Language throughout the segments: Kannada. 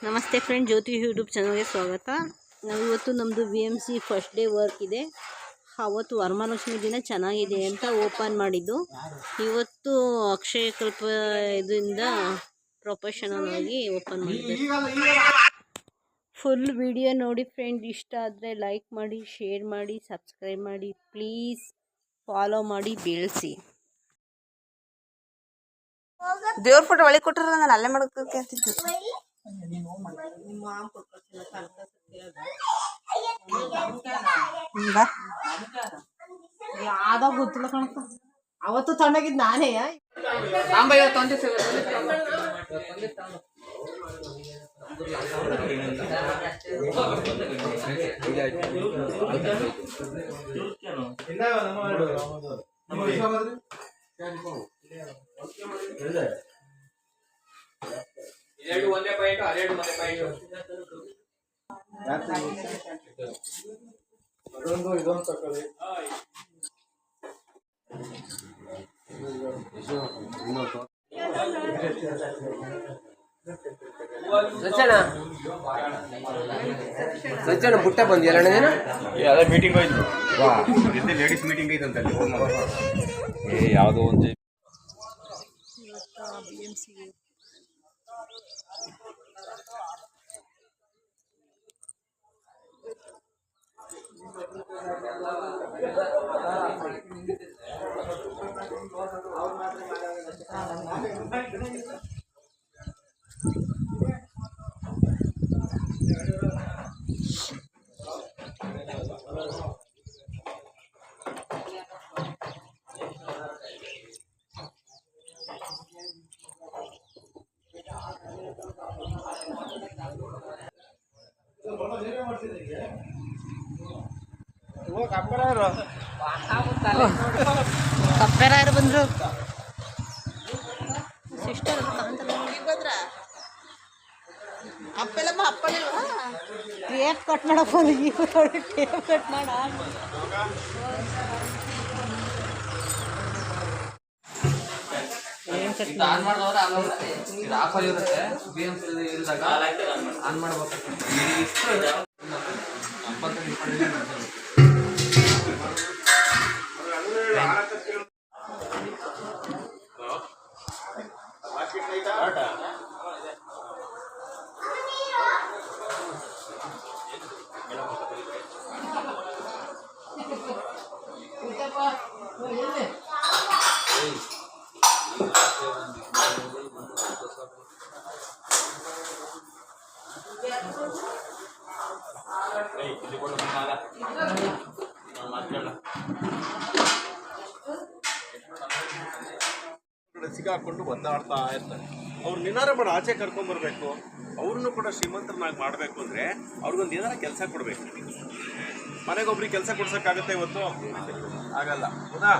ನಮಸ್ತೆ ಫ್ರೆಂಡ್, ಜ್ಯೋತಿ ಯೂಟ್ಯೂಬ್ ಚಾನಲ್ಗೆ ಸ್ವಾಗತ. ನಾವು ಇವತ್ತು ನಮ್ಮದು VMC ಫಸ್ಟ್ ಡೇ ವರ್ಕ್ ಇದೆ. ಅವತ್ತು ವರಮಹಾಲಕ್ಷ್ಮಿ ದಿನ ಚೆನ್ನಾಗಿದೆ ಅಂತ ಓಪನ್ ಮಾಡಿದ್ದು. ಇವತ್ತು ಅಕ್ಷಯ ಕಲ್ಪ ಇದರಿಂದ ಪ್ರೊಫೆಷನಲ್ ಆಗಿ ಓಪನ್ ಮಾಡಿದ್ದೆ. ಫುಲ್ ವಿಡಿಯೋ ನೋಡಿ ಫ್ರೆಂಡ್. ಇಷ್ಟ ಆದರೆ ಲೈಕ್ ಮಾಡಿ, ಶೇರ್ ಮಾಡಿ, ಸಬ್ಸ್ಕ್ರೈಬ್ ಮಾಡಿ, ಪ್ಲೀಸ್ ಫಾಲೋ ಮಾಡಿ, ಬೆಳೆಸಿ. ದೇವ್ರ ಫೋಟೋ ಒಳಗೆ ಕೊಟ್ಟರೆ ನಾನು ಅಲ್ಲೇ ಮಾಡೋಕೆ ಅಂತಿದ್ದು. ಯಾವ್ದೋ ಗೊತ್ತಿಲ್ಲ ಕಣಕ್ಕ. ಅವತ್ತು ತಣ್ಣಗಿದ್ ನಾನೇ ಇದೆರಡು ಒಂದೇ ಪಾಯಿಂಟ್, ಅದೆರಡು ಒಂದೇ ಪಾಯಿಂಟ್. ಇದೊಂದು ತಕೊಳ್ಳಿ. ಸಜ್ಜನ ಬುಟ್ಟ ಬಂದು ಎರಡು ದಿನ ಅದೇ ಮೀಟಿಂಗ್ ಹೋಯ್ತು. ಲೇಡೀಸ್ ಮೀಟಿಂಗ್ ಐತಂತ ಯಾವುದೋ ಒಂದು ಕಪ್ಪೆರಾಯರು ಬಂದ್ರು. ಸಿಸ್ಟರ್ ಅಪ್ಪೆಲ್ಲಮ್ಮ ಅಪ್ಪಳಿಲ್ವಾ? ಟೇಪ್ ಕಟ್ ಮಾಡಕ್ ಬಂದು ಈಗ ಟೇಪ್ ಕಟ್ ಮಾಡ. ಆನ್ ಮಾಡಿದವ್ರೆ ಇದು ಆಫ್ ಆಗಿರುತ್ತೆ. BMC ಇರಿದಾಗ ಆನ್ ಮಾಡ್ಬೇಕು. ಸಿಗಾಕೊಂಡು ಒದ್ದಾಡ್ತಾ ಇರ್ತಾರೆ. ಅವ್ರು ನಿನಾರ ಮಾಡಿ ಆಚೆ ಕರ್ಕೊಂಡ್ಬರ್ಬೇಕು. ಅವ್ರನ್ನೂ ಕೂಡ ಶ್ರೀಮಂತರನ್ನಾಗಿ ಮಾಡಬೇಕು ಅಂದರೆ ಅವ್ರಿಗೊಂದು ಏನಾರ ಕೆಲಸ ಕೊಡಬೇಕು. ಮನೆಗೊಬ್ರಿಗೆ ಕೆಲಸ ಕೊಡ್ಸೋಕ್ಕಾಗುತ್ತೆ ಇವತ್ತು? ಆಗಲ್ಲ. ಹೌದಾ?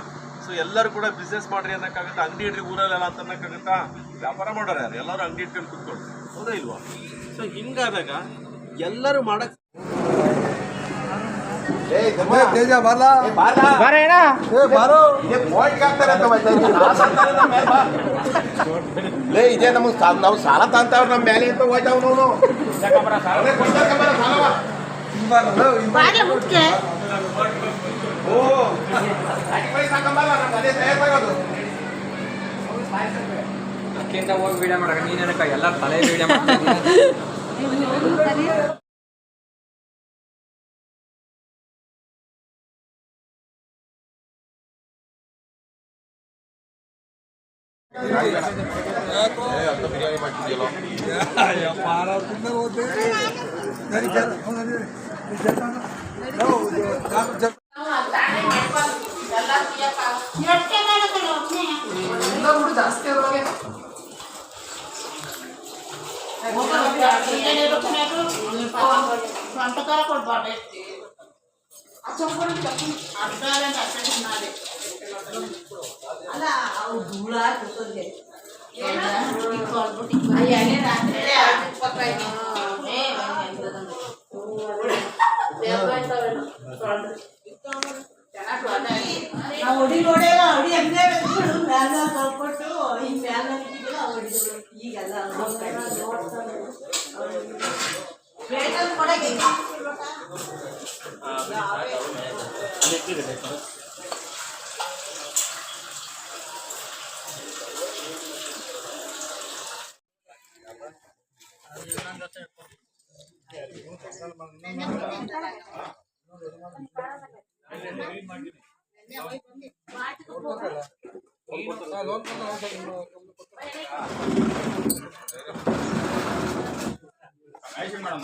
ಸೊ ಎಲ್ಲರೂ ಕೂಡ ಬಿಸ್ನೆಸ್ ಮಾಡ್ರಿ ಅನ್ನೋಕ್ಕಾಗುತ್ತೆ? ಅಂಗಡಿ ಇಡ್ರಿ ಊರಲ್ಲೆಲ್ಲ ಅಂತ ಅನ್ನೋಕ್ಕಾಗುತ್ತಾ? ವ್ಯಾಪಾರ ಮಾಡೋರು ಯಾರು? ಎಲ್ಲರೂ ಅಂಗಡಿ ಇಟ್ಕೊಂಡು ಕುತ್ಕೊಂಡು, ಹೌದಾ ಇಲ್ವಾ? ಸೊ ಹಿಂಗಾದಾಗ ಎಲ್ಲರೂ ಮಾಡಕ್ಕೆ ಇದೇ ನಮಗೆ ನಾವು ಸಾಲ ತಂತವ್ರು ನಮ್ಮ ಮೇಲೆ ಅಂತ ಹೋಯ್ತಾವ್ ನಾವು. ಅಕ್ಕಿಂದ ಹೋಗಿ ವಿಡಿಯೋ ಮಾಡಕ ನೀನೇನಕ್ಕ ಎಲ್ಲರ ತಲೆ ವಿಡಿಯೋ ಮಾಡ್ತೀನಿ. ಬಿರಿಯಾನಿ ಮಾಡ್ತಿದ್ಯಲ್ಲ ಜಾಸ್ತಿ ಕೊಡ್ಬಾರ್ದು. ಅಲ್ಲ ಅವು ಧೂಳ ಹೊಡಿ ನೋಡಿಲ್ಲ ಹೊಡಿ ಹಂಗೆ ಮ್ಯಾಲ ಕೊಟ್ಟು ಹಿಂಗೆ ಮ್ಯಾಲ ಈಗೆಲ್ಲ ಮೇಡಮ್